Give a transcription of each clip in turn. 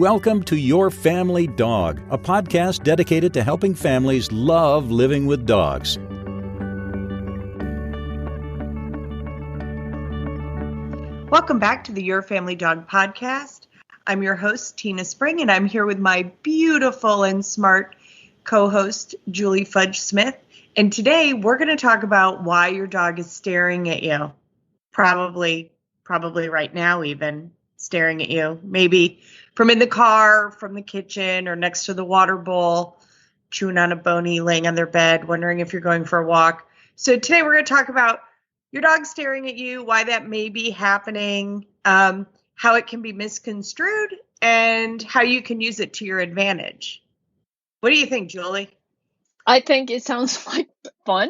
welcome to Your Family Dog, a podcast dedicated to helping families love living with dogs. Welcome back to the Your Family Dog podcast. I'm your host, Tina Spring, and I'm here with my beautiful and smart co-host, Julie Fudge Smith. And today we're going to talk about why your dog is staring at you. Probably right now even staring at you. Maybe from in the car, from the kitchen, or next to the water bowl, chewing on a bony, laying on their bed, wondering if you're going for a walk. So today we're going to talk about your dog staring at you, why that may be happening, how it can be misconstrued, and how you can use it to your advantage. What do you think, Julie? I think it sounds like fun.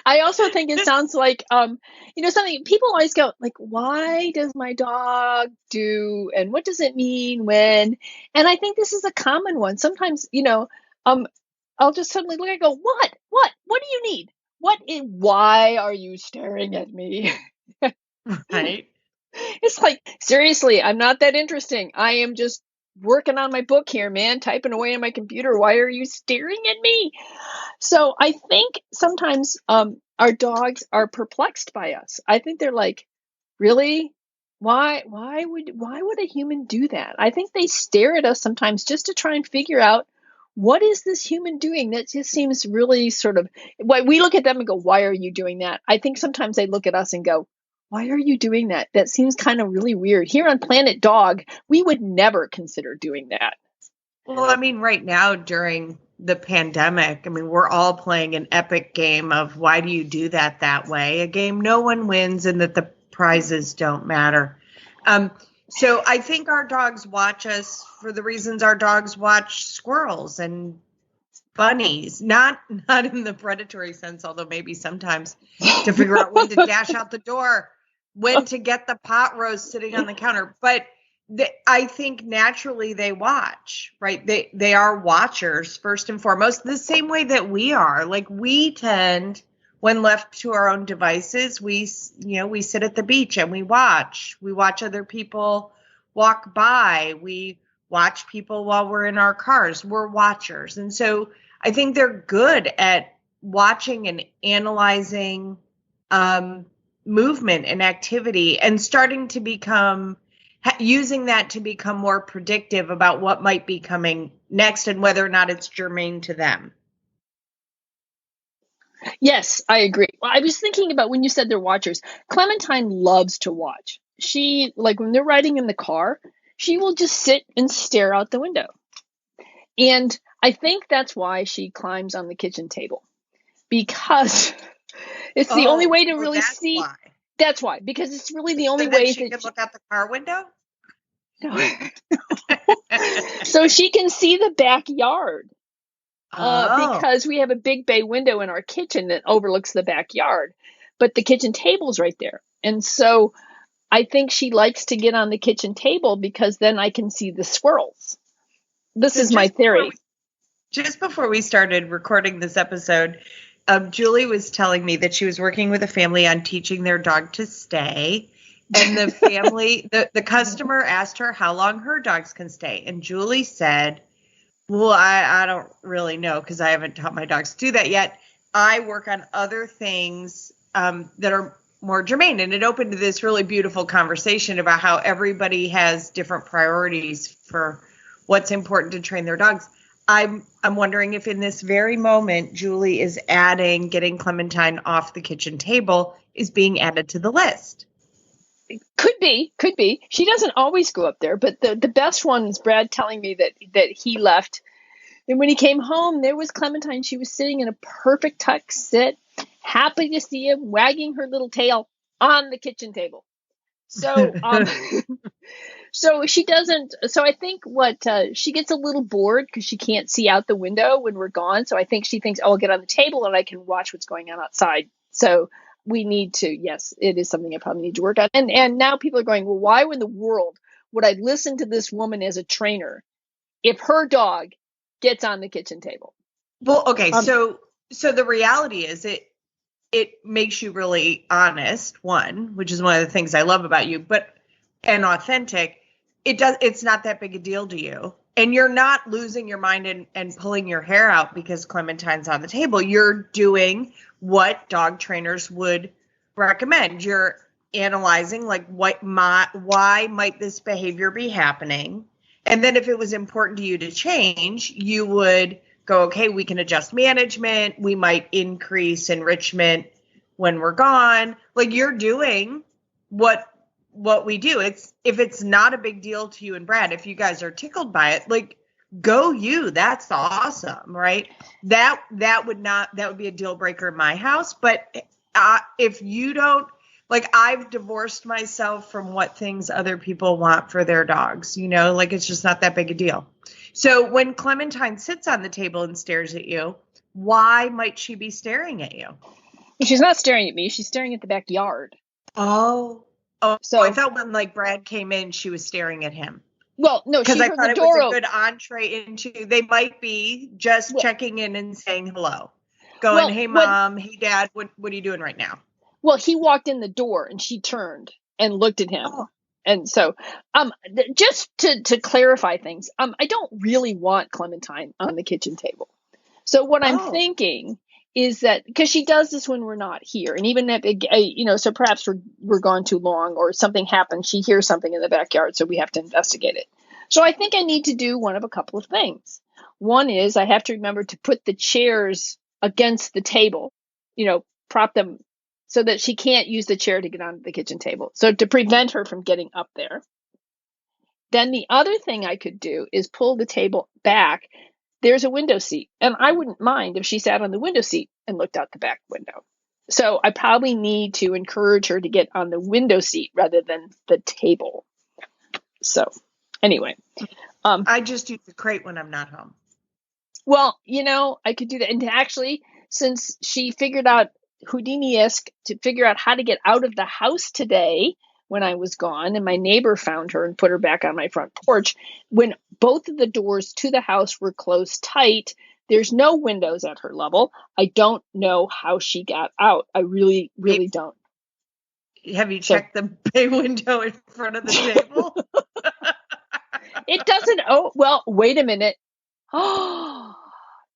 I also think it sounds like, something people always go like, why does my dog do, and what does it mean when? And I think this is a common one. Sometimes, I'll just suddenly look and go, what do you need? Why are you staring at me? Right. It's like, seriously, I'm not that interesting. I am just working on my book here, man, typing away on my computer. Why are you staring at me? So I think sometimes our dogs are perplexed by us. I think they're like, really? Why would a human do that? I think they stare at us sometimes just to try and figure out, what is this human doing? That just seems really sort of, we look at them and go, why are you doing that? I think sometimes they look at us and go, why are you doing that? That seems kind of really weird. Here on Planet Dog, we would never consider doing that. Well, I mean, right now during the pandemic, we're all playing an epic game of why do you do that way? A game no one wins and that the prizes don't matter. So I think our dogs watch us for the reasons our dogs watch squirrels and bunnies, not in the predatory sense, although maybe sometimes to figure out when to dash out the door, when to get the pot roast sitting on the counter. But I think naturally they watch, right? They are watchers first and foremost, the same way that we are. Like we tend, when left to our own devices, we sit at the beach and we watch other people walk by. We watch people while we're in our cars. We're watchers. And so I think they're good at watching and analyzing movement and activity and starting to become, using that to become more predictive about what might be coming next and whether or not it's germane to them. Yes, I agree. Well, I was thinking about when you said they're watchers. Clementine loves to watch. She, like when they're riding in the car, she will just sit and stare out the window. And I think that's why she climbs on the kitchen table, because it's the only way to really see. Why. That's why, because it's really the only way she can look out the car window. No. So she can see the backyard. Because we have a big bay window in our kitchen that overlooks the backyard, but the kitchen table's right there. And so I think she likes to get on the kitchen table because then I can see the squirrels. This is my theory. Just before we started recording this episode, Julie was telling me that she was working with a family on teaching their dog to stay. And the family, the customer asked her how long her dogs can stay. And Julie said, well, I don't really know because I haven't taught my dogs to do that yet. I work on other things that are more germane. And it opened to this really beautiful conversation about how everybody has different priorities for what's important to train their dogs. I'm wondering if in this very moment, Julie is adding getting Clementine off the kitchen table is being added to the list. Could be. She doesn't always go up there, but the best one is Brad telling me that he left. And when he came home, there was Clementine. She was sitting in a perfect tuck sit, happy to see him, wagging her little tail on the kitchen table. So, so she doesn't. So I think she gets a little bored because she can't see out the window when we're gone. So I think she thinks, I'll get on the table and I can watch what's going on outside. So we need to, yes, it is something I probably need to work on. And now people are going, well, why in the world would I listen to this woman as a trainer if her dog gets on the kitchen table? Well, okay. So the reality is it makes you really honest, one, which is one of the things I love about you, and authentic. it's not that big a deal to you. And you're not losing your mind and pulling your hair out because Clementine's on the table. You're doing what dog trainers would recommend. You're analyzing like why might this behavior be happening? And then if it was important to you to change, you would go, okay, we can adjust management. We might increase enrichment when we're gone. Like you're doing what we do. If it's not a big deal to you and Brad, if you guys are tickled by it, like go you. That's awesome, right? That would be a deal breaker in my house. But if you don't, like I've divorced myself from what things other people want for their dogs, like it's just not that big a deal. So when Clementine sits on the table and stares at you, why might she be staring at you? She's not staring at me. She's staring at the backyard. Oh, so I thought when like Brad came in, she was staring at him. Well, no, because I thought it was a good entree into. They might be just checking in and saying hello, going, "Hey, mom, hey, dad, what are you doing right now?" Well, he walked in the door and she turned and looked at him. Oh. And so, just to clarify things, I don't really want Clementine on the kitchen table. So what I'm thinking is that because she does this when we're not here, and even if so perhaps we're gone too long or something happens, she hears something in the backyard, so we have to investigate it. So I think I need to do one of a couple of things. One is I have to remember to put the chairs against the table, prop them so that she can't use the chair to get onto the kitchen table. So to prevent her from getting up there. Then the other thing I could do is pull the table back. There's a window seat, and I wouldn't mind if she sat on the window seat and looked out the back window. So I probably need to encourage her to get on the window seat rather than the table. So anyway. I just use the crate when I'm not home. Well, I could do that. And actually, since she figured out Houdini-esque to figure out how to get out of the house today when I was gone, and my neighbor found her and put her back on my front porch, when both of the doors to the house were closed tight, there's no windows at her level. I don't know how she got out. I really, really don't. Have you checked the bay window in front of the table? It doesn't. Oh, well, wait a minute. Oh,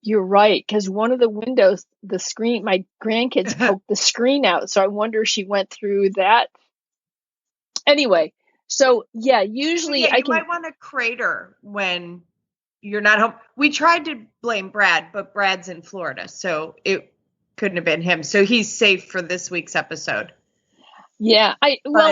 you're right. Because one of the windows, the screen, my grandkids poked the screen out. So I wonder if she went through that. Anyway, so yeah, usually you might want to crater when you're not home. We tried to blame Brad, but Brad's in Florida, so it couldn't have been him. So he's safe for this week's episode. Yeah,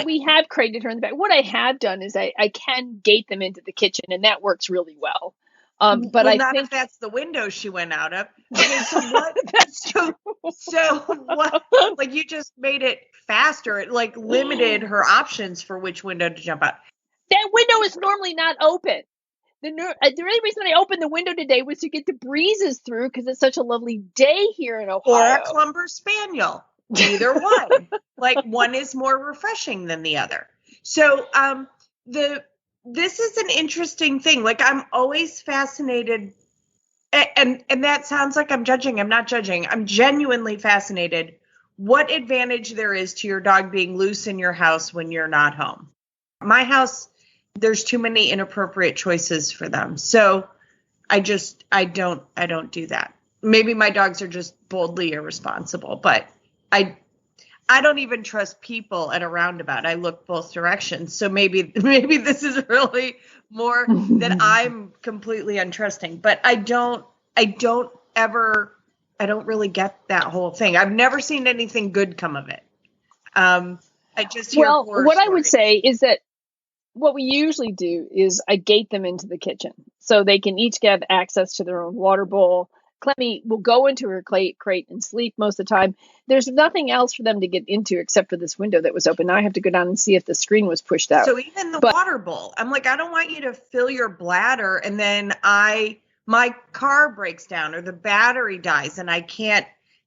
we have crated her in the back. What I have done is I can gate them into the kitchen, and that works really well. But I not think if that's the window she went out of. Okay, so what? so what? Like you just made it faster. It like limited her options for which window to jump out. That window is normally not open. The only reason I opened the window today was to get the breezes through because it's such a lovely day here in Ohio. Or a Clumber Spaniel. Either one. Like one is more refreshing than the other. So this is an interesting thing. Like I'm always fascinated, and that sounds like I'm judging. I'm not judging. I'm genuinely fascinated what advantage there is to your dog being loose in your house when you're not home. My house, there's too many inappropriate choices for them. So I don't do that. Maybe my dogs are just boldly irresponsible, but I don't even trust people at a roundabout. I look both directions. So maybe this is really more that I'm completely untrusting, but I don't really get that whole thing. I've never seen anything good come of it. I just hear horror what stories. I would say is that what we usually do is I gate them into the kitchen so they can each get access to their own water bowl. Clemmy will go into her crate and sleep most of the time. There's nothing else for them to get into except for this window that was open. Now I have to go down and see if the screen was pushed out. So even the water bowl, I'm like, I don't want you to fill your bladder and then my car breaks down or the battery dies and I can't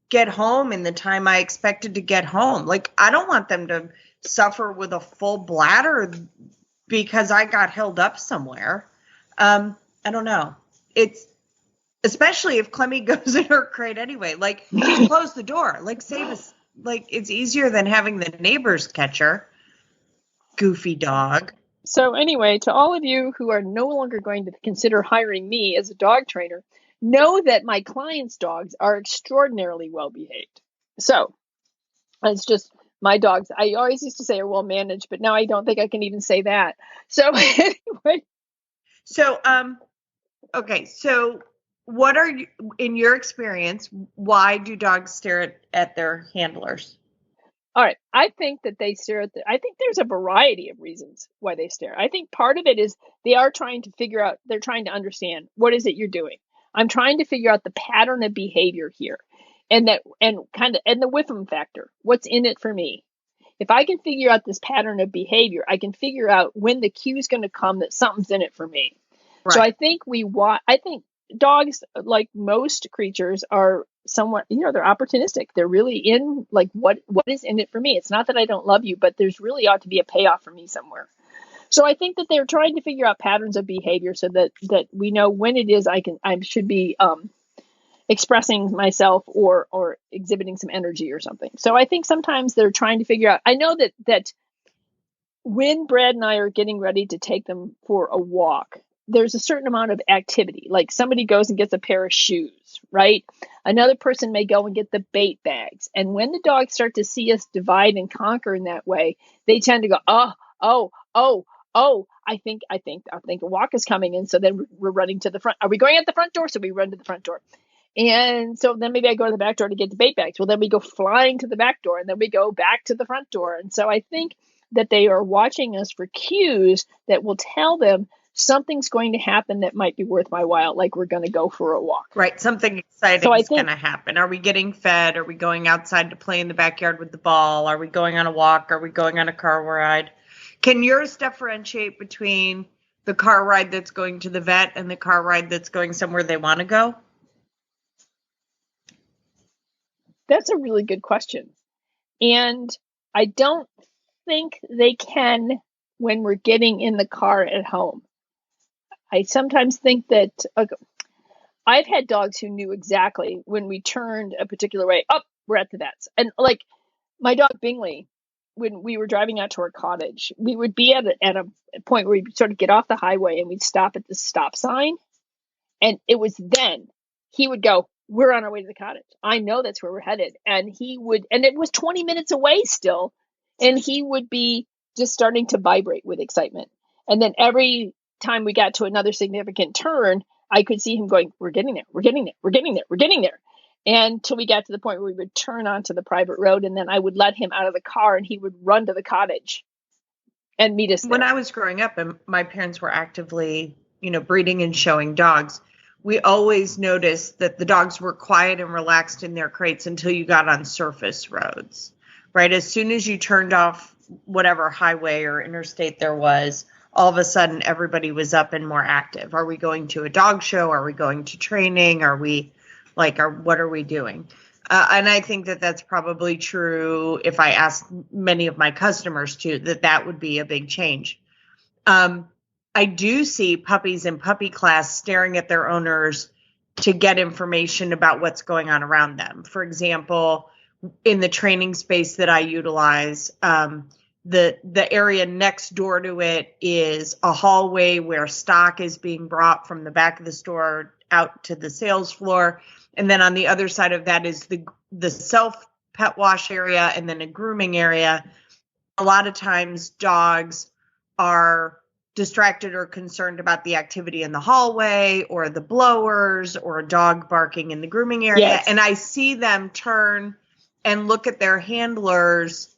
get home in the time I expected to get home. Like, I don't want them to suffer with a full bladder because I got held up somewhere. I don't know. It's, especially if Clemmy goes in her crate anyway, like just close the door, like save us. Like it's easier than having the neighbors catch her. Goofy dog. So anyway, to all of you who are no longer going to consider hiring me as a dog trainer, know that my clients' dogs are extraordinarily well behaved. So it's just my dogs. I always used to say are well managed, but now I don't think I can even say that. So anyway. So, okay. So what are you, in your experience, why do dogs stare at their handlers? All right. I think that they stare at I think there's a variety of reasons why they stare. I think part of it is they are trying to figure out, they're trying to understand what is it you're doing. I'm trying to figure out the pattern of behavior here and the whiffum factor. What's in it for me? If I can figure out this pattern of behavior, I can figure out when the cue is going to come that something's in it for me. Right. So I think dogs, like most creatures, are somewhat, they're opportunistic. They're really in, like, what is in it for me? It's not that I don't love you, but there's really ought to be a payoff for me somewhere. So I think that they're trying to figure out patterns of behavior so that we know when it is I should be expressing myself or exhibiting some energy or something. So I think sometimes they're trying to figure out. I know that when Brad and I are getting ready to take them for a walk, there's a certain amount of activity. Like somebody goes and gets a pair of shoes, right? Another person may go and get the bait bags. And when the dogs start to see us divide and conquer in that way, they tend to go, I think a walk is coming. And so then we're running to the front. Are we going at the front door? So we run to the front door. And so then maybe I go to the back door to get the bait bags. Well, then we go flying to the back door and then we go back to the front door. And so I think that they are watching us for cues that will tell them something's going to happen that might be worth my while, like we're going to go for a walk. Right. Something exciting is going to happen. Are we getting fed? Are we going outside to play in the backyard with the ball? Are we going on a walk? Are we going on a car ride? Can yours differentiate between the car ride that's going to the vet and the car ride that's going somewhere they want to go? That's a really good question. And I don't think they can when we're getting in the car at home. I sometimes think that I've had dogs who knew exactly when we turned a particular way. Oh, we're at the vet's. And like my dog Bingley, when we were driving out to our cottage, we would be at a point where we'd sort of get off the highway and we'd stop at the stop sign. And it was then he would go, we're on our way to the cottage. I know that's where we're headed. And it was 20 minutes away still. And he would be just starting to vibrate with excitement. And then every time we got to another significant turn, I could see him going, we're getting there, we're getting there, we're getting there, we're getting there. And till we got to the point where we would turn onto the private road, and then I would let him out of the car and he would run to the cottage and meet us there. When I was growing up and my parents were actively, breeding and showing dogs, we always noticed that the dogs were quiet and relaxed in their crates until you got on surface roads, right? As soon as you turned off whatever highway or interstate there was, all of a sudden everybody was up and more active. Are we going to a dog show? Are we going to training? Are we what are we doing? And I think that that's probably true if I ask many of my customers too, that would be a big change. I do see puppies in puppy class staring at their owners to get information about what's going on around them. For example, in the training space that I utilize, the area next door to it is a hallway where stock is being brought from the back of the store out to the sales floor. And then on the other side of that is the self pet wash area and then a grooming area. A lot of times dogs are distracted or concerned about the activity in the hallway or the blowers or a dog barking in the grooming area. Yes. And I see them turn and look at their handlers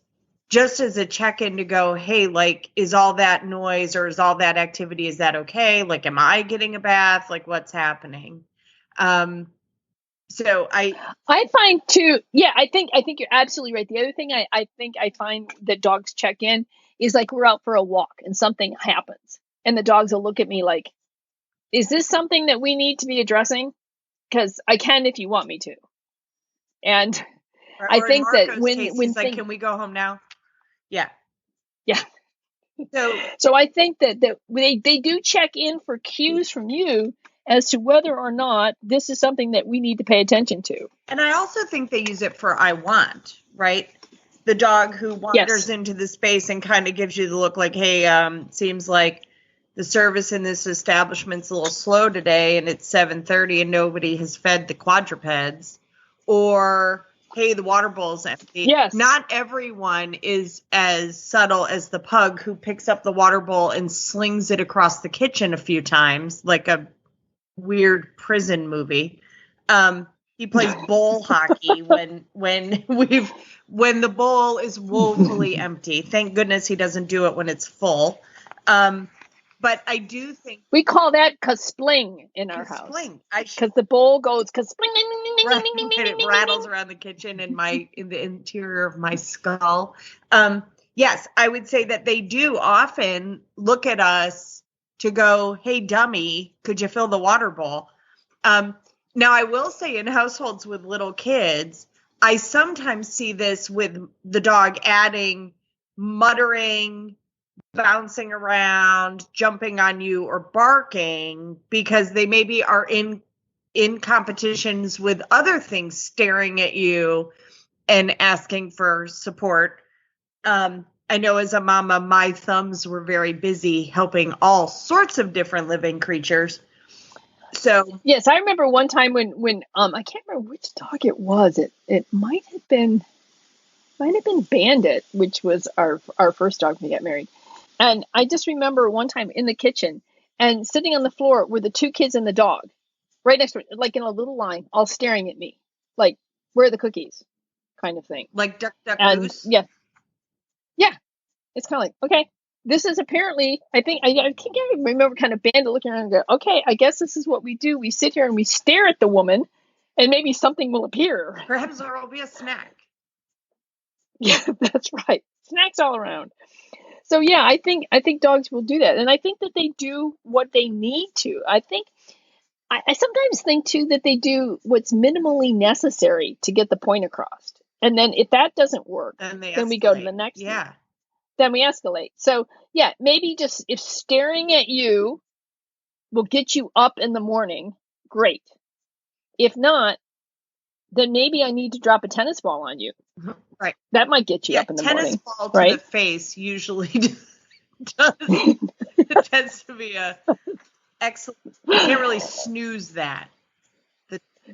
just as a check-in to go, hey, like, is all that noise or is all that activity, is that okay? Like, am I getting a bath? Like, what's happening? So I find too, yeah, I think you're absolutely right. The other thing I think I find that dogs check in is like we're out for a walk and something happens and the dogs will look at me like, is this something that we need to be addressing? Because I can if you want me to. And I think that when like, can we go home now? Yeah. Yeah. So I think that they do check in for cues from you as to whether or not this is something that we need to pay attention to. And I also think they use it for I want, right? the dog who wanders Yes. into the space and kind of gives you the look like, hey, seems like the service in this establishment's a little slow today and it's 7:30 and nobody has fed the quadrupeds. Or, hey, the water bowl's empty. Yes. Not everyone is as subtle as the pug who picks up the water bowl and slings it across the kitchen a few times, like a weird prison movie. He plays bowl hockey when the bowl is woefully empty. Thank goodness he doesn't do it when it's full. But I do think we call that ka-spling in our house. Because the bowl goes ka-spling. It rattles around the kitchen in the interior of my skull. Yes, I would say that they do often look at us to go, hey, dummy, could you fill the water bowl? Now, I will say in households with little kids, I sometimes see this with the dog adding muttering, bouncing around, jumping on you, or barking because they maybe are in competitions with other things staring at you and asking for support. I know as a mama, my thumbs were very busy helping all sorts of different living creatures. So yes, I remember one time when I can't remember which dog it was. It might have been Bandit, which was our first dog when we got married. And I just remember one time in the kitchen and sitting on the floor were the two kids and the dog right next to it, like in a little line, all staring at me, like, where are the cookies, kind of thing. Like duck, duck, And goose? yeah, it's kind of like, okay, this is apparently, I think I remember kind of Bandit looking around and go, okay, I guess this is what we do. We sit here and we stare at the woman and maybe something will appear. Perhaps there will be a snack. Yeah, that's right. Snacks all around. So yeah, I think dogs will do that. And I think that they do what they need to. I sometimes think too that they do what's minimally necessary to get the point across. And then if that doesn't work, then we go to the next thing. Then we escalate. So yeah, maybe just if staring at you will get you up in the morning, great. If not, then maybe I need to drop a tennis ball on you. Right. That might get you up in the morning. Tennis ball to the face usually does. It tends to be a excellent. You can't really snooze that.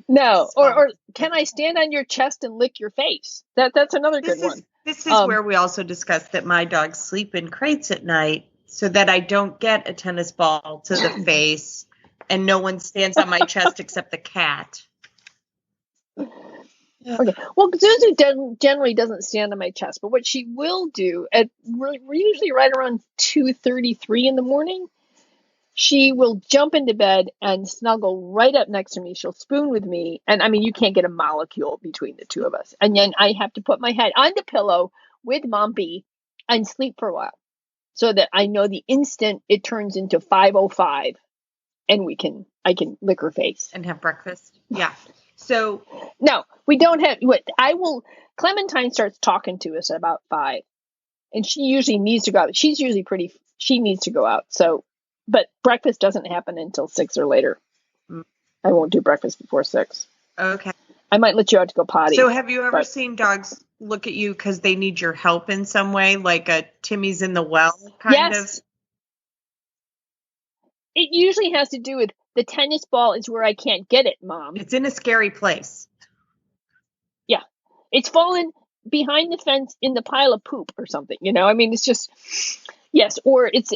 No, or can I stand on your chest and lick your face? That's another good one. This is where we also discussed that my dogs sleep in crates at night so that I don't get a tennis ball to the face and no one stands on my chest except the cat. Okay. Well, Zuzu generally doesn't stand on my chest, but what she will do we're usually right around 2:33 in the morning. She will jump into bed and snuggle right up next to me. She'll spoon with me. And I mean, you can't get a molecule between the two of us. And then I have to put my head on the pillow with Mumpy and sleep for a while so that I know the instant it turns into 5:05 and I can lick her face. And have breakfast. Yeah. So. No, we don't have, Clementine starts talking to us at about 5. And she usually needs to go out. She needs to go out. So. But breakfast doesn't happen until 6 or later. I won't do breakfast before 6. Okay. I might let you out to go potty. So have you ever seen dogs look at you because they need your help in some way, like a Timmy's in the well kind of? It usually has to do with the tennis ball is where I can't get it, Mom. It's in a scary place. Yeah. It's fallen behind the fence in the pile of poop or something, I mean, it's just... Yes, or it's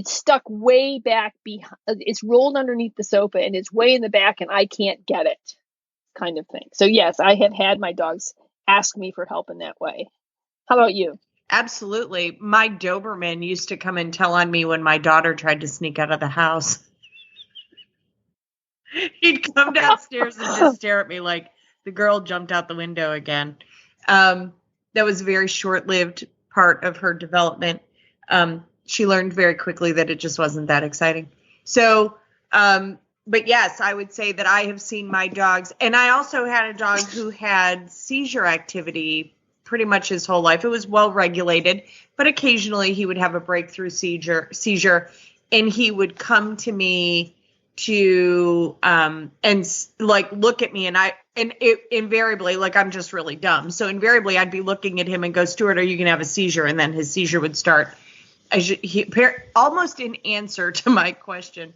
stuck way back behind. It's rolled underneath the sofa and it's way in the back and I can't get it, kind of thing. So yes, I have had my dogs ask me for help in that way. How about you? Absolutely. My Doberman used to come and tell on me when my daughter tried to sneak out of the house. He'd come downstairs and just stare at me like the girl jumped out the window again. That was a very short-lived part of her development. She learned very quickly that it just wasn't that exciting. So, but yes, I would say that I have seen my dogs, and I also had a dog who had seizure activity pretty much his whole life. It was well regulated, but occasionally he would have a breakthrough seizure, and he would come to me to like look at me, and it invariably, like, I'm just really dumb, so invariably I'd be looking at him and go, Stuart, are you gonna have a seizure? And then his seizure would start. Almost in answer to my question.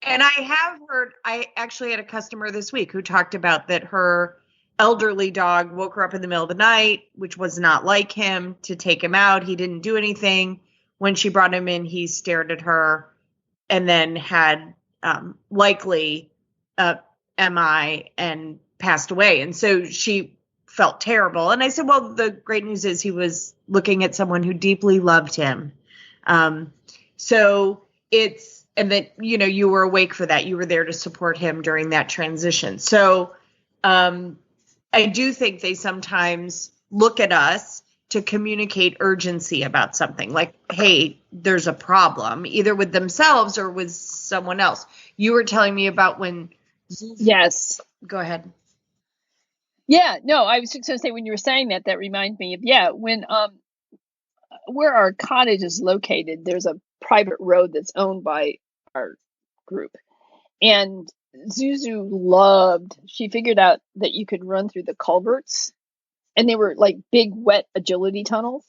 And I actually had a customer this week who talked about that her elderly dog woke her up in the middle of the night, which was not like him, to take him out. He didn't do anything. When she brought him in, he stared at her and then had likely MI and passed away. And so she felt terrible. And I said, well, the great news is he was looking at someone who deeply loved him. So it's, and that, you were awake for that. You were there to support him during that transition. So I do think they sometimes look at us to communicate urgency about something, like, hey, there's a problem, either with themselves or with someone else. You were telling me about when. Yes. Go ahead. Yeah, no, I was just going to say, when you were saying that, that reminds me of, when where our cottage is located, there's a private road that's owned by our group. And Zuzu she figured out that you could run through the culverts, and they were like big, wet agility tunnels.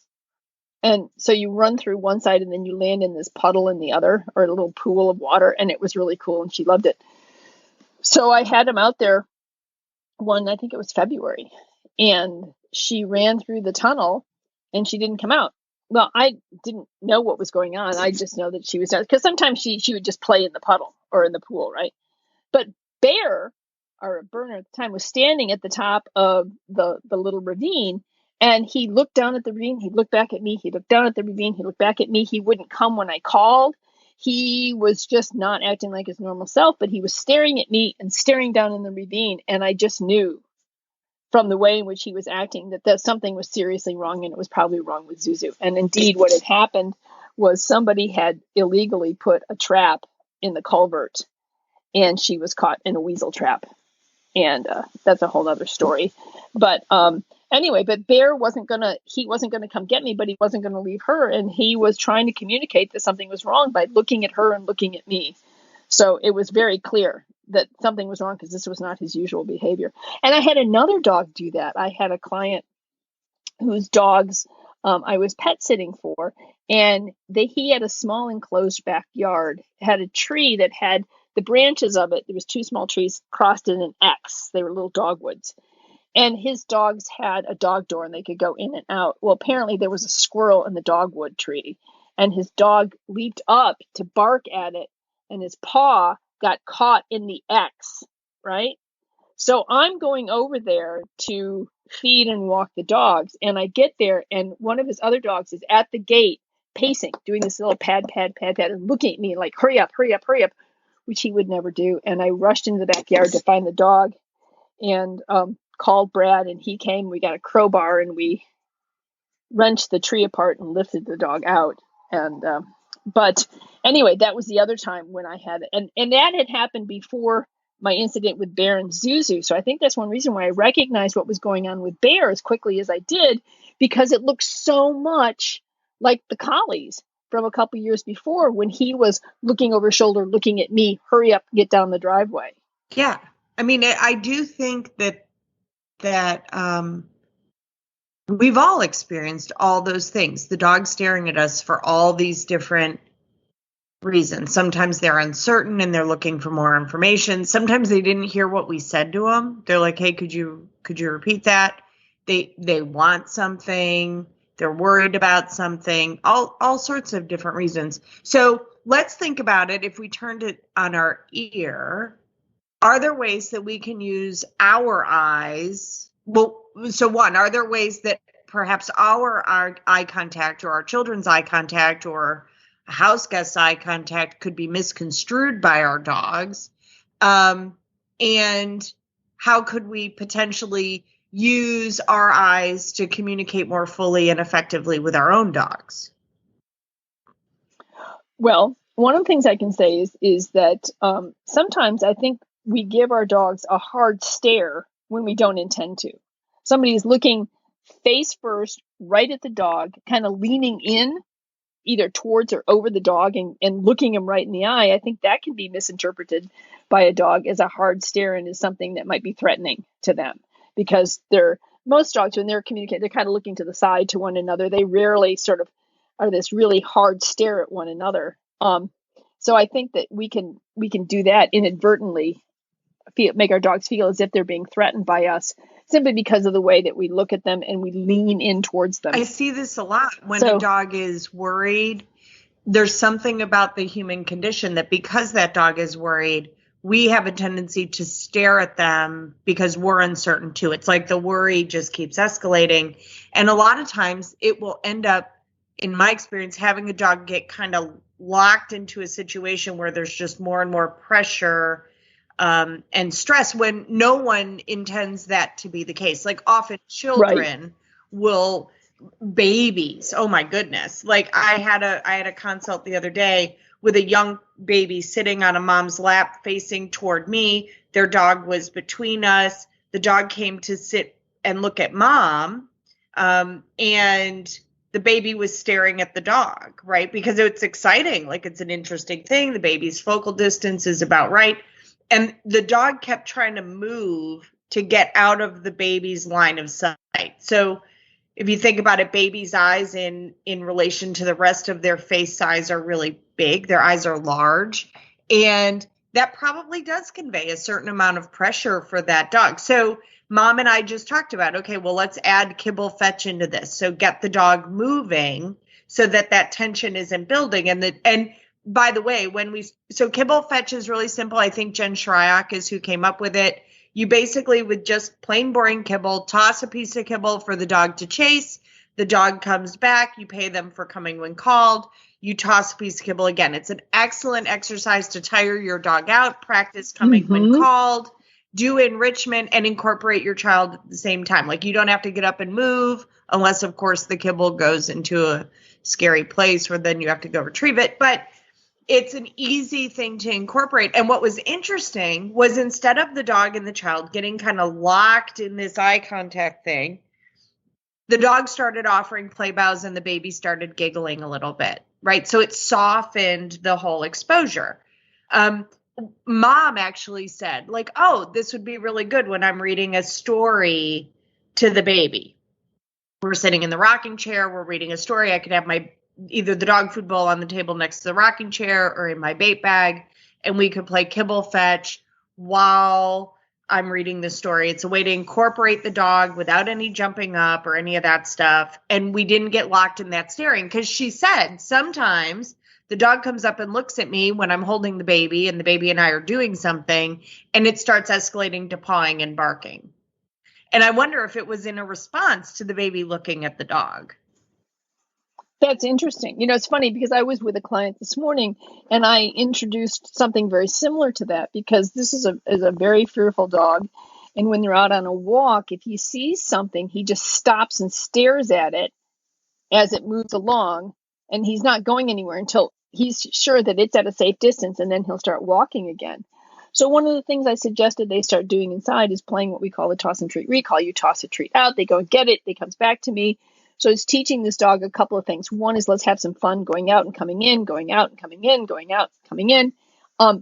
And so you run through one side and then you land in this puddle in the other, or a little pool of water. And it was really cool, and she loved it. So I had him out there I think it was February, and she ran through the tunnel and she didn't come out. Well, I didn't know what was going on. I just know that she was down, because sometimes she would just play in the puddle or in the pool, right? But Bear, our burner at the time, was standing at the top of the little ravine, and he looked down at the ravine. He looked back at me. He looked down at the ravine. He looked back at me. He wouldn't come when I called. He was just not acting like his normal self, but he was staring at me and staring down in the ravine. And I just knew from the way in which he was acting that something was seriously wrong, and it was probably wrong with Zuzu. And indeed, what had happened was somebody had illegally put a trap in the culvert, and she was caught in a weasel trap. And that's a whole other story. But anyway, but Bear wasn't gonna come get me, but he wasn't gonna leave her, and he was trying to communicate that something was wrong by looking at her and looking at me. So it was very clear that something was wrong, because this was not his usual behavior. And I had another dog do that. I had a client whose dogs I was pet sitting for, and he had a small enclosed backyard, had a tree that had the branches of it. There was two small trees crossed in an X. They were little dogwoods. And his dogs had a dog door, and they could go in and out. Well, apparently there was a squirrel in the dogwood tree, and his dog leaped up to bark at it, and his paw got caught in the X, right? So I'm going over there to feed and walk the dogs, and I get there, and one of his other dogs is at the gate, pacing, doing this little pad, and looking at me like, hurry up, which he would never do. And I rushed into the backyard to find the dog, and called Brad, and he came. We got a crowbar, and we wrenched the tree apart and lifted the dog out. And but anyway, that was the other time when I had it. And that had happened before my incident with Bear and Zuzu. So I think that's one reason why I recognized what was going on with Bear as quickly as I did, because it looked so much like the collies from a couple years before, when he was looking over his shoulder, looking at me, hurry up, get down the driveway. Yeah. I mean, I do think that we've all experienced all those things. The dog staring at us for all these different reasons. Sometimes they're uncertain and they're looking for more information. Sometimes they didn't hear what we said to them. They're like, hey, could you repeat that? They want something. They're worried about something. All sorts of different reasons. So let's think about it. If we turned it on our ear, are there ways that we can use our eyes? Well, so one, are there ways that perhaps our eye contact, or our children's eye contact, or a house guest's eye contact could be misconstrued by our dogs? And how could we potentially use our eyes to communicate more fully and effectively with our own dogs? Well, one of the things I can say is that sometimes I think we give our dogs a hard stare when we don't intend to. Somebody's looking face first right at the dog, kind of leaning in, either towards or over the dog and looking him right in the eye, I think that can be misinterpreted by a dog as a hard stare and as something that might be threatening to them, because most dogs, when they're communicating, they're kind of looking to the side to one another. They rarely sort of are this really hard stare at one another. So I think that we can do that inadvertently, make our dogs feel as if they're being threatened by us, simply because of the way that we look at them and we lean in towards them. I see this a lot when a dog is worried. There's something about the human condition that because that dog is worried, we have a tendency to stare at them because we're uncertain too. It's like the worry just keeps escalating. And a lot of times it will end up, in my experience, having a dog get kind of locked into a situation where there's just more and more pressure and stress when no one intends that to be the case. Like often children will, babies, oh my goodness. Like I had a consult the other day with a young baby sitting on a mom's lap facing toward me. Their dog was between us. The dog came to sit and look at mom. And the baby was staring at the dog, right? Because it's exciting. Like it's an interesting thing. The baby's focal distance is about right. And the dog kept trying to move to get out of the baby's line of sight. So if you think about it, babies' eyes in relation to the rest of their face size are really big. Their eyes are large. And that probably does convey a certain amount of pressure for that dog. So Mom and I just talked about, okay, well, let's add kibble fetch into this. So get the dog moving so that tension isn't building. And by the way, so kibble fetch is really simple. I think Jen Shryock is who came up with it. You basically, with just plain boring kibble, toss a piece of kibble for the dog to chase. The dog comes back. You pay them for coming when called. You toss a piece of kibble again. It's an excellent exercise to tire your dog out, practice coming when called, do enrichment, and incorporate your child at the same time. Like you don't have to get up and move unless, of course, the kibble goes into a scary place where then you have to go retrieve it. But it's an easy thing to incorporate. And what was interesting was instead of the dog and the child getting kind of locked in this eye contact thing, the dog started offering play bows and the baby started giggling a little bit, right? So it softened the whole exposure. Mom actually said, like, oh, this would be really good when I'm reading a story to the baby. We're sitting in the rocking chair, we're reading a story. I could have either the dog food bowl on the table next to the rocking chair or in my bait bag, and we could play kibble fetch while I'm reading the story. It's a way to incorporate the dog without any jumping up or any of that stuff. And we didn't get locked in that staring, because she said sometimes the dog comes up and looks at me when I'm holding the baby and the baby and I are doing something, and it starts escalating to pawing and barking. And I wonder if it was in a response to the baby looking at the dog. That's interesting. You know, it's funny because I was with a client this morning and I introduced something very similar to that, because this is a very fearful dog. And when they're out on a walk, if he sees something, he just stops and stares at it as it moves along. And he's not going anywhere until he's sure that it's at a safe distance, and then he'll start walking again. So one of the things I suggested they start doing inside is playing what we call the toss and treat recall. You toss a treat out, they go and get it, it comes back to me. So it's teaching this dog a couple of things. One is let's have some fun going out and coming in, going out and coming in, going out, coming in.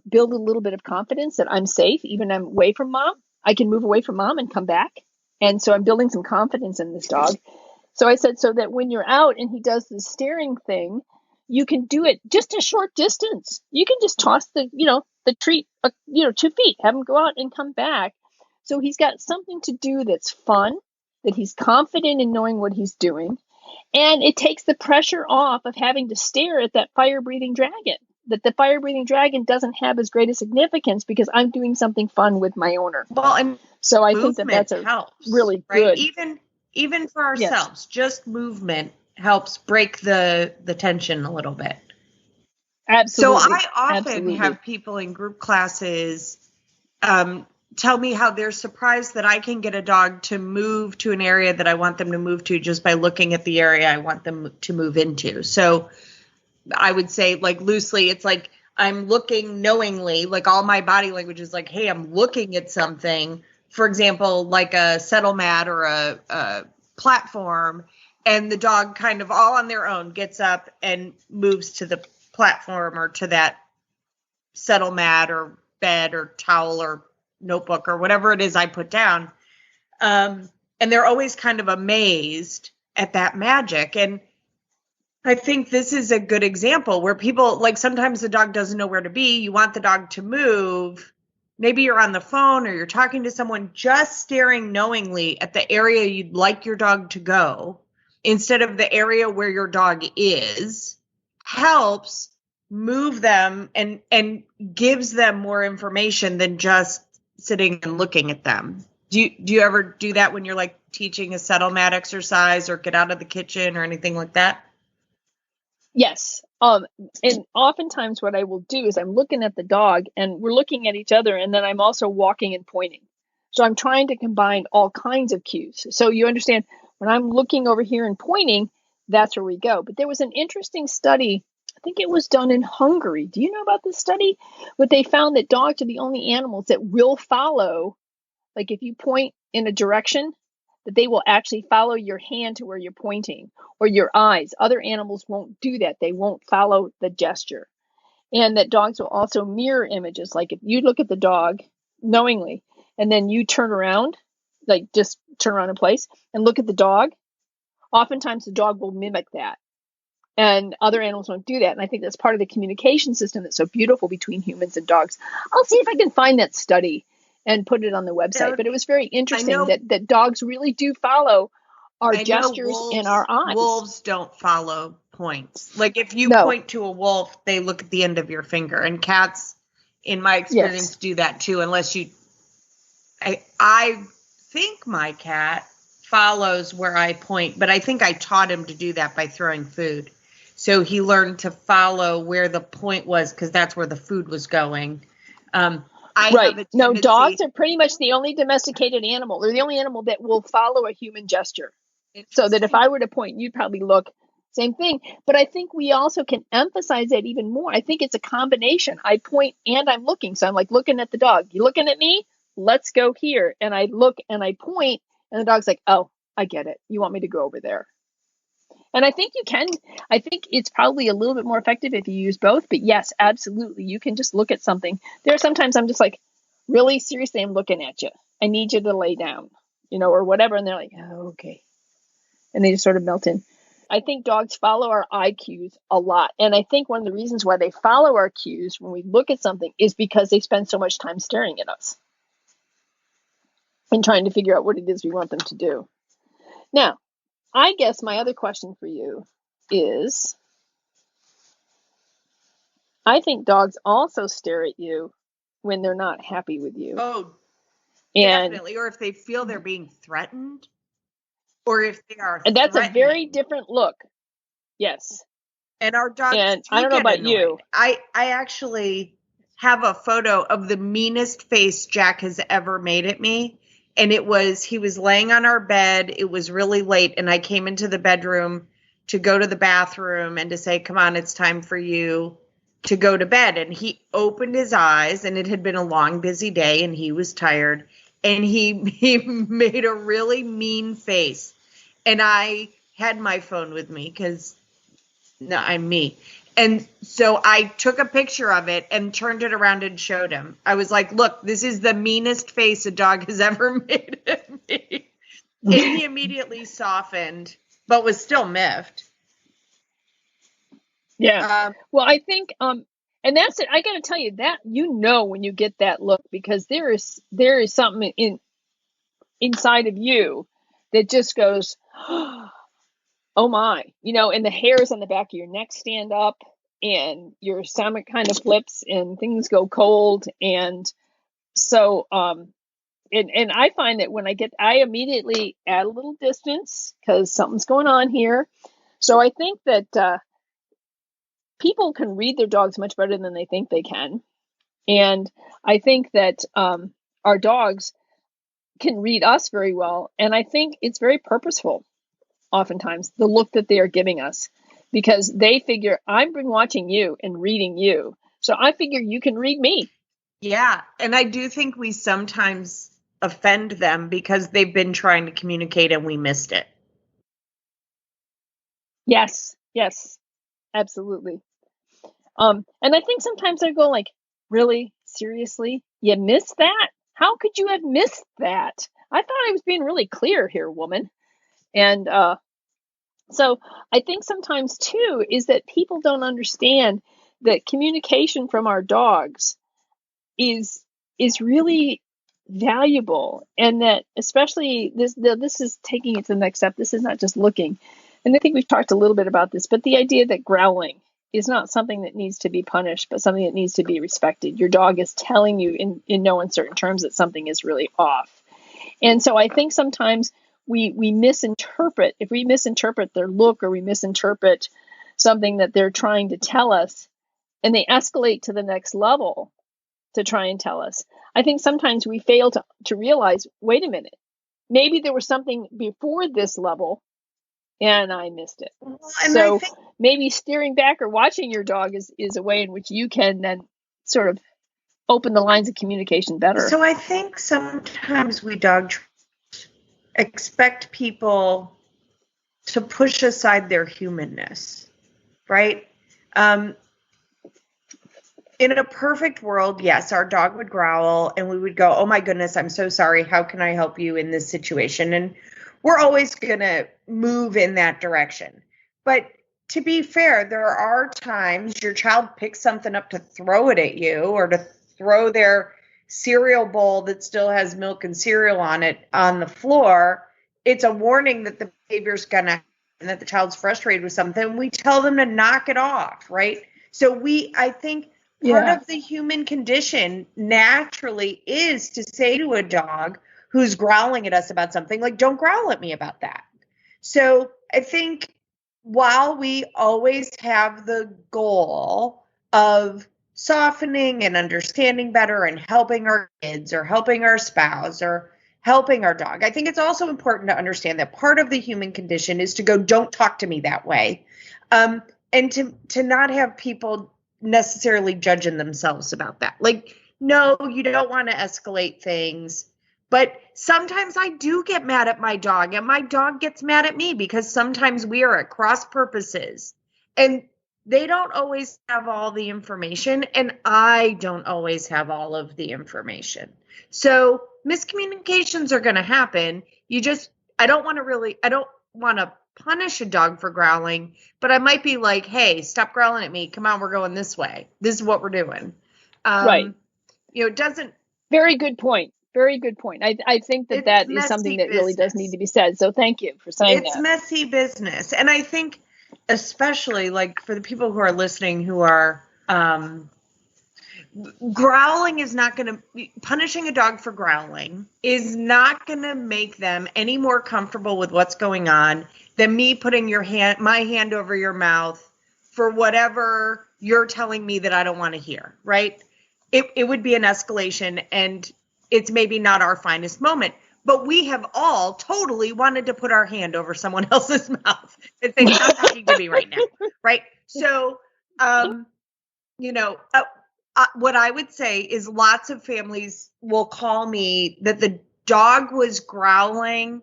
Build a little bit of confidence that I'm safe, even I'm away from mom. I can move away from mom and come back. And so I'm building some confidence in this dog. So I said, so that when you're out and he does the staring thing, you can do it just a short distance. You can just toss the treat, 2 feet, have him go out and come back. So he's got something to do that's fun, that he's confident in knowing what he's doing. And it takes the pressure off of having to stare at that fire-breathing dragon, that the fire-breathing dragon doesn't have as great a significance because I'm doing something fun with my owner. Well, and so I think that's helps, really right? good. Even for ourselves, just movement helps break the tension a little bit. Absolutely. So I often have people in group classes tell me how they're surprised that I can get a dog to move to an area that I want them to move to just by looking at the area I want them to move into. So I would say, like, loosely, it's like I'm looking knowingly, like all my body language is like, hey, I'm looking at something, for example, like a settle mat or a platform, and the dog kind of all on their own gets up and moves to the platform or to that settle mat or bed or towel or notebook or whatever it is I put down. And they're always kind of amazed at that magic. And I think this is a good example where people, like, sometimes the dog doesn't know where to be. You want the dog to move. Maybe you're on the phone or you're talking to someone, just staring knowingly at the area you'd like your dog to go instead of the area where your dog is helps move them and gives them more information than just sitting and looking at them. Do you ever do that when you're like teaching a settle mat exercise or get out of the kitchen or anything like that? Yes. And oftentimes what I will do is I'm looking at the dog and we're looking at each other, and then I'm also walking and pointing. So I'm trying to combine all kinds of cues. So you understand, when I'm looking over here and pointing, that's where we go. But there was an interesting study, I think it was done in Hungary. Do you know about this study? But they found that dogs are the only animals that will follow, like if you point in a direction, that they will actually follow your hand to where you're pointing, or your eyes. Other animals won't do that. They won't follow the gesture. And that dogs will also mirror images. Like if you look at the dog knowingly and then you turn around, like just turn around in place and look at the dog, oftentimes the dog will mimic that. And other animals won't do that. And I think that's part of the communication system that's so beautiful between humans and dogs. I'll see if I can find that study and put it on the website. But it was very interesting that dogs really do follow our gestures and our eyes. Wolves don't follow points. Like if you point to a wolf, they look at the end of your finger. And cats, in my experience, do that too, unless you... I think my cat follows where I point, but I think I taught him to do that by throwing food. So he learned to follow where the point was because that's where the food was going. Right. No, dogs are pretty much the only domesticated animal. They're the only animal that will follow a human gesture. So that if I were to point, you'd probably look, same thing. But I think we also can emphasize that even more. I think it's a combination. I point and I'm looking. So I'm like looking at the dog. You looking at me? Let's go here. And I look and I point and the dog's like, oh, I get it. You want me to go over there. And I think I think it's probably a little bit more effective if you use both, but yes, absolutely. You can just look at something. There are sometimes I'm just like, really seriously, I'm looking at you. I need you to lay down, or whatever. And they're like, oh, okay. And they just sort of melt in. I think dogs follow our eye cues a lot. And I think one of the reasons why they follow our cues when we look at something is because they spend so much time staring at us and trying to figure out what it is we want them to do. Now, I guess my other question for you is, I think dogs also stare at you when they're not happy with you. Oh, definitely. Or if they feel they're being threatened, or if they are and that's a very different look. Yes. And our dogs, and I don't know about you. I actually have a photo of the meanest face Jack has ever made at me. And he was laying on our bed. It was really late. And I came into the bedroom to go to the bathroom and to say, come on, it's time for you to go to bed. And he opened his eyes, and it had been a long, busy day, and he was tired. And he made a really mean face. And I had my phone with me because I'm me. And so I took a picture of it and turned it around and showed him. I was like, look, this is the meanest face a dog has ever made at me. And he immediately softened, but was still miffed. Yeah. Well, I think, and that's it. I got to tell you that, when you get that look, because there is something inside of you that just goes, oh my, and the hairs on the back of your neck stand up and your stomach kind of flips and things go cold. And so, and I find that when I immediately add a little distance because something's going on here. So I think that, people can read their dogs much better than they think they can. And I think that, our dogs can read us very well. And I think it's very purposeful. Oftentimes, the look that they are giving us, because they figure I've been watching you and reading you. So I figure you can read me. Yeah. And I do think we sometimes offend them because they've been trying to communicate and we missed it. Yes, yes, absolutely. And I think sometimes I go like, really? Seriously? You missed that? How could you have missed that? I thought I was being really clear here, woman. And so I think sometimes too is that people don't understand that communication from our dogs is really valuable, and that especially this is taking it to the next step. This is not just looking, and I think we've talked a little bit about this, but the idea that growling is not something that needs to be punished, but something that needs to be respected. Your dog is telling you in no uncertain terms that something is really off. And so I think sometimes we misinterpret, if we misinterpret their look, or we misinterpret something that they're trying to tell us, and they escalate to the next level to try and tell us. I think sometimes we fail to realize, wait a minute, maybe there was something before this level and I missed it. And so I think maybe steering back or watching your dog is a way in which you can then sort of open the lines of communication better. So I think sometimes we dog expect people to push aside their humanness, right? In a perfect world, yes, our dog would growl and we would go, oh my goodness, I'm so sorry. How can I help you in this situation? And we're always going to move in that direction. But to be fair, there are times your child picks something up to throw it at you, or to throw their cereal bowl that still has milk and cereal on it on the floor. It's a warning that the behavior's going to, and that the child's frustrated with something. We tell them to knock it off, right? So I think part of the human condition naturally is to say to a dog who's growling at us about something, like, don't growl at me about that. So I think while we always have the goal of softening and understanding better and helping our kids or helping our spouse or helping our dog, I think it's also important to understand that part of the human condition is to go, don't talk to me that way. And to not have people necessarily judging themselves about that. Like, no, you don't want to escalate things. But sometimes I do get mad at my dog, and my dog gets mad at me, because sometimes we are at cross purposes, and they don't always have all the information, and I don't always have all of the information. So miscommunications are going to happen. I don't want to punish a dog for growling, but I might be like, hey, stop growling at me. Come on, we're going this way. This is what we're doing. Right. It doesn't. Very good point. Very good point. I think that is something that really does need to be said. So thank you for saying that. It's messy business. And I think especially like for the people who are listening who are growling is not going to, punishing a dog for growling is not going to make them any more comfortable with what's going on than me putting my hand over your mouth for whatever you're telling me that I don't want to hear, right? It would be an escalation, and it's maybe not our finest moment, but we have all totally wanted to put our hand over someone else's mouth and say, stop talking to me right now, right? So, what I would say is lots of families will call me that the dog was growling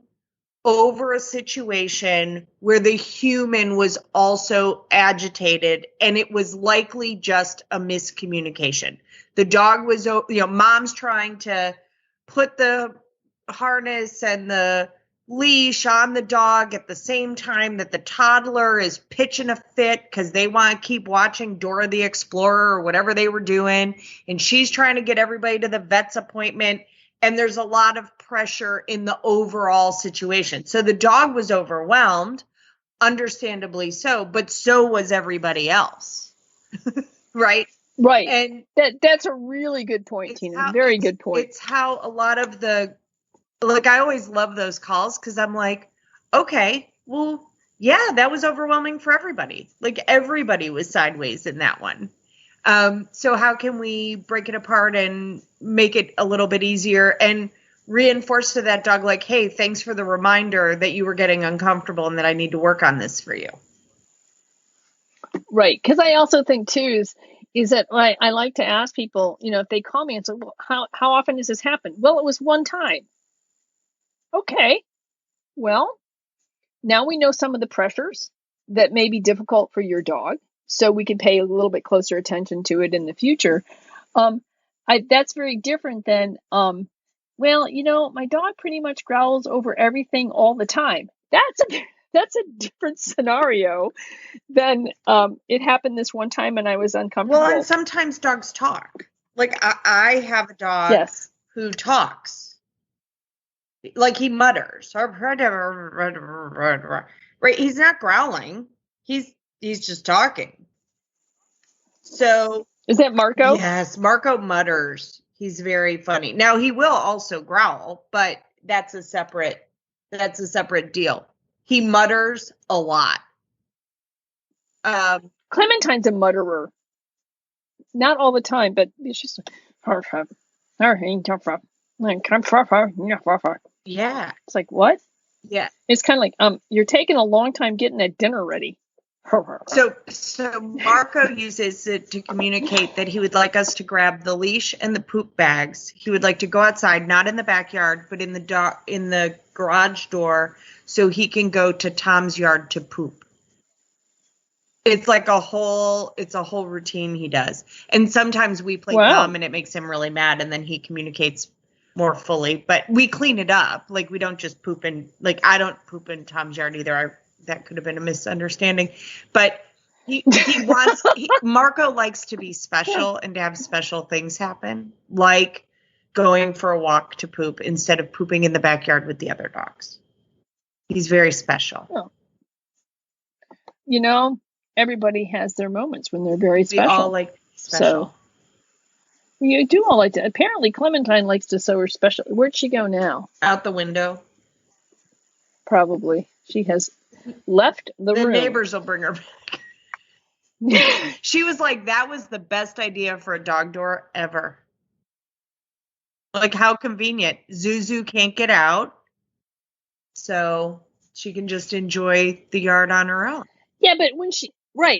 over a situation where the human was also agitated, and it was likely just a miscommunication. The dog was, mom's trying to put the harness and the leash on the dog at the same time that the toddler is pitching a fit because they want to keep watching Dora the Explorer or whatever they were doing. And she's trying to get everybody to the vet's appointment. And there's a lot of pressure in the overall situation. So the dog was overwhelmed, understandably so, but so was everybody else. Right? Right. And that's a really good point, Tina. Very good point. It's how a lot of I always love those calls, because I'm like, okay, well, yeah, that was overwhelming for everybody. Like, everybody was sideways in that one. So how can we break it apart and make it a little bit easier and reinforce to that dog, like, hey, thanks for the reminder that you were getting uncomfortable and that I need to work on this for you. Right. Because I also think, too, is that I like to ask people, if they call me and say, well, how often does this happen? Well, it was one time. Okay. Well, now we know some of the pressures. that may be difficult for your dog, so we can pay a little bit closer attention to it in the future. That's very different than, well, my dog pretty much growls over everything all the time. That's a different scenario than it happened this one time and I was uncomfortable. Well, and sometimes dogs talk. Like I have a dog Yes. who talks. Like he mutters. Right? He's not growling. He's just talking. So is that Marco? Yes, Marco mutters. He's very funny. Now he will also growl, but that's a separate deal. He mutters a lot. Clementine's a mutterer. Not all the time, but it's just yeah. It's like, what? Yeah. It's kind of like you're taking a long time getting that dinner ready. So Marco uses it to communicate that he would like us to grab the leash and the poop bags. He would like to go outside, not in the backyard, but in the garage door, so he can go to Tom's yard to poop. It's like a whole routine he does. And sometimes we play dumb and it makes him really mad, and then he communicates more fully. But we clean it up. Like we don't just poop in, like I don't poop in Tom's yard either. That could have been a misunderstanding, but Marco likes to be special and to have special things happen, like going for a walk to poop instead of pooping in the backyard with the other dogs. He's very special. Oh. Everybody has their moments when they're very special. We all like special. So, you do all like to. Apparently, Clementine likes to sew her special. Where'd she go now? Out the window. Probably. She has left the room. The neighbors will bring her back. She was like, that was the best idea for a dog door ever. Like, how convenient. Zuzu can't get out, so she can just enjoy the yard on her own. Yeah, but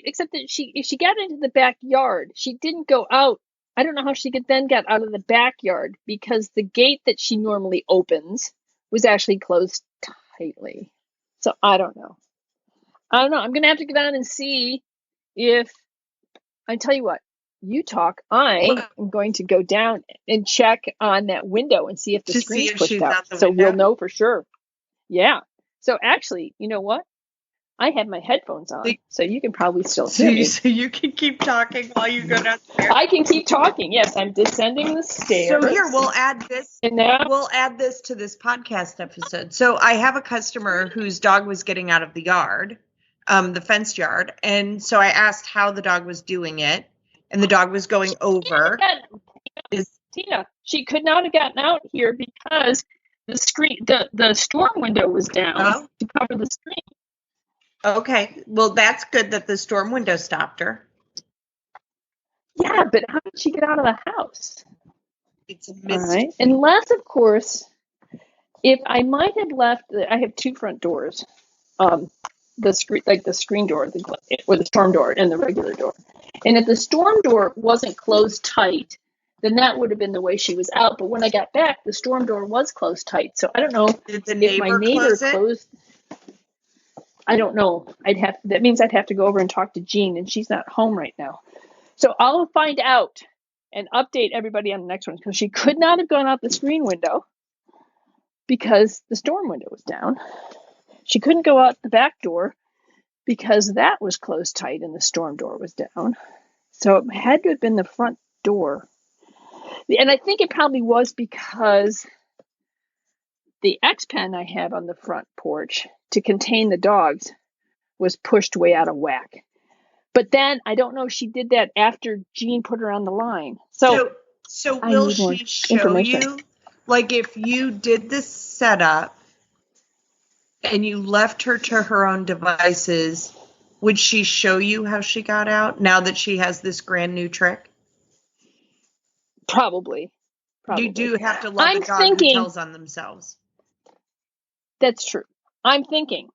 except that if she got into the backyard, she didn't go out. I don't know how she then got out of the backyard, because the gate that she normally opens was actually closed tightly. So I don't know. I'm going to have to go down and see if, I tell you what, you talk. I am going to go down and check on that window and see if the screen's pushed out. So we'll know for sure. Yeah. So actually, you know what? I have my headphones on, so you can probably still hear me. So you can keep talking while you go downstairs. I can keep talking. Yes, I'm descending the stairs. So here, we'll add this. And now we'll add this to this podcast episode. So I have a customer whose dog was getting out of the yard, the fenced yard, and so I asked how the dog was doing it, and the dog was going over. Tina, she could not have gotten out here because the storm window was down to cover the screen. Okay, well, that's good that the storm window stopped her. Yeah, but how did she get out of the house? It's a mystery. All right. Unless, of course, if I might have left, I have two front doors, the screen door, or the storm door, and the regular door. And if the storm door wasn't closed tight, then that would have been the way she was out. But when I got back, the storm door was closed tight. So I don't know if my neighbor closed. I don't know. That means I'd have to go over and talk to Jean, and she's not home right now. So I'll find out and update everybody on the next one, because she could not have gone out the screen window because the storm window was down. She couldn't go out the back door because that was closed tight and the storm door was down. So it had to have been the front door. And I think it probably was because the X-Pen I have on the front porch to contain the dogs was pushed way out of whack. But then I don't know if she did that after Jean put her on the line. So will she show you, like, if you did this setup and you left her to her own devices, would she show you how she got out now that she has this grand new trick? Probably. You do have to love a dog who tells on themselves. That's true. I'm thinking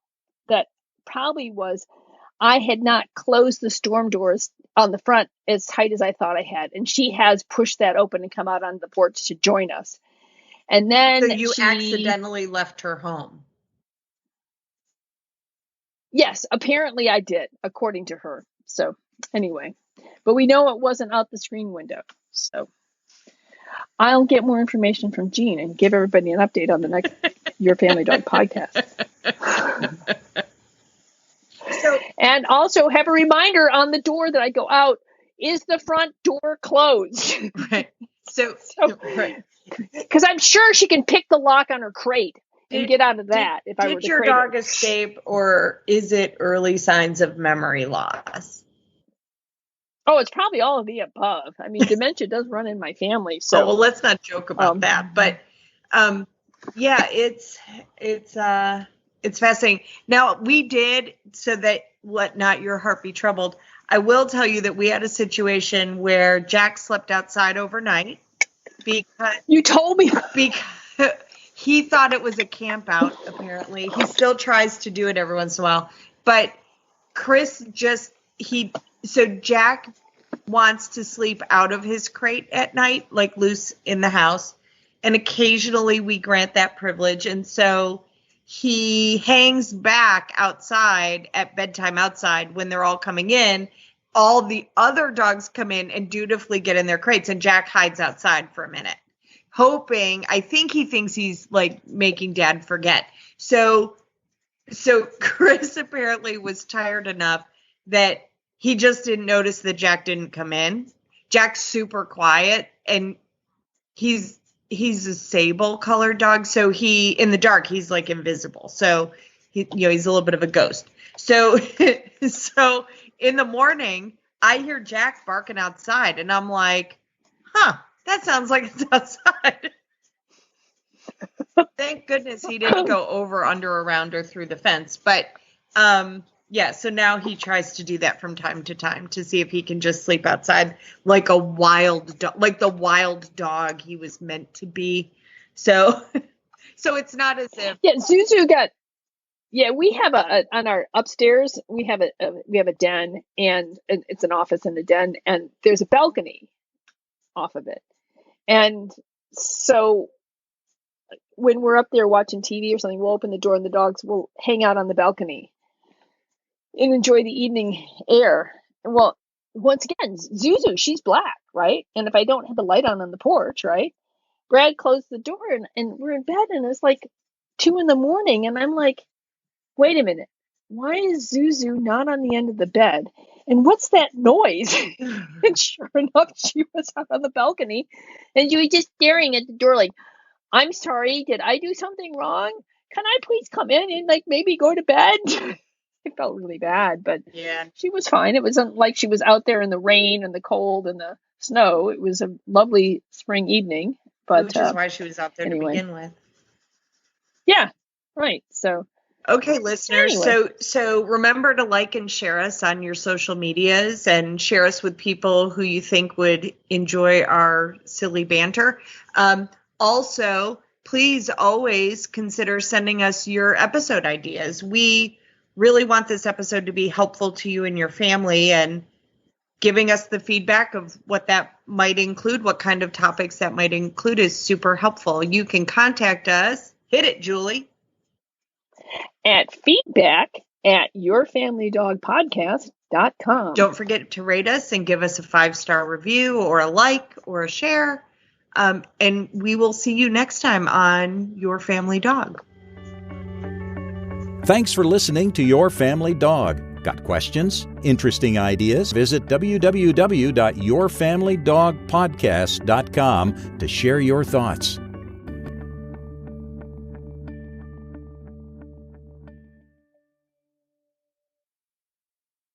that probably was I had not closed the storm doors on the front as tight as I thought I had. And she has pushed that open and come out on the porch to join us. And then so you accidentally left her home. Yes, apparently I did, according to her. So anyway, but we know it wasn't out the screen window. So I'll get more information from Jean and give everybody an update on the next Your Family Dog podcast. And also have a reminder on the door that I go out, is the front door closed? Right. So right. Because I'm sure she can pick the lock on her crate and get out of that. Did your dog escape, or is it early signs of memory loss? Oh, it's probably all of the above. I mean, dementia does run in my family. So, well, let's not joke about that. But yeah, it's fascinating. Now, we did, so that let not your heart be troubled, I will tell you that we had a situation where Jack slept outside overnight because you told me because he thought it was a camp out. Apparently, he still tries to do it every once in a while, but Chris so Jack wants to sleep out of his crate at night, like loose in the house, and occasionally we grant that privilege, and so he hangs back outside at bedtime outside when they're all coming in. All the other dogs come in and dutifully get in their crates, and Jack hides outside for a minute, hoping, I think he thinks he's like making Dad forget. So Chris apparently was tired enough that he just didn't notice that Jack didn't come in. Jack's super quiet, and he's a sable colored dog. So in the dark, he's like invisible. So he's a little bit of a ghost. So in the morning, I hear Jack barking outside, and I'm like, that sounds like it's outside. Thank goodness he didn't go over, under, around, or through the fence. But yeah, so now he tries to do that from time to time to see if he can just sleep outside like a wild dog, like the wild dog he was meant to be. So it's not as if Zuzu got. Yeah, we have on our upstairs. We have a den, and it's an office in the den, and there's a balcony off of it, and so when we're up there watching TV or something, we'll open the door and the dogs will hang out on the balcony and enjoy the evening air. Well, once again, Zuzu, she's black, right? And if I don't have the light on the porch, right? Brad closed the door and we're in bed, and it's like 2 a.m, and I'm like, wait a minute, why is Zuzu not on the end of the bed? And what's that noise? And sure enough, she was out on the balcony, and she was just staring at the door like, I'm sorry, did I do something wrong? Can I please come in and like maybe go to bed? It felt really bad, but yeah, she was fine. It wasn't like she was out there in the rain and the cold and the snow. It was a lovely spring evening. But which is why she was out there to begin with. Yeah, right. So okay, listeners. Anyway. So remember to like and share us on your social medias, and share us with people who you think would enjoy our silly banter. Also, please always consider sending us your episode ideas. We really want this episode to be helpful to you and your family, and giving us the feedback of what that might include, what kind of topics that might include, is super helpful. You can contact us. Hit it, Julie. At feedback@yourfamilydogpodcast.com. Don't forget to rate us and give us a 5-star review or a like or a share. And we will see you next time on Your Family Dog. Thanks for listening to Your Family Dog. Got questions? Interesting ideas? Visit www.yourfamilydogpodcast.com to share your thoughts.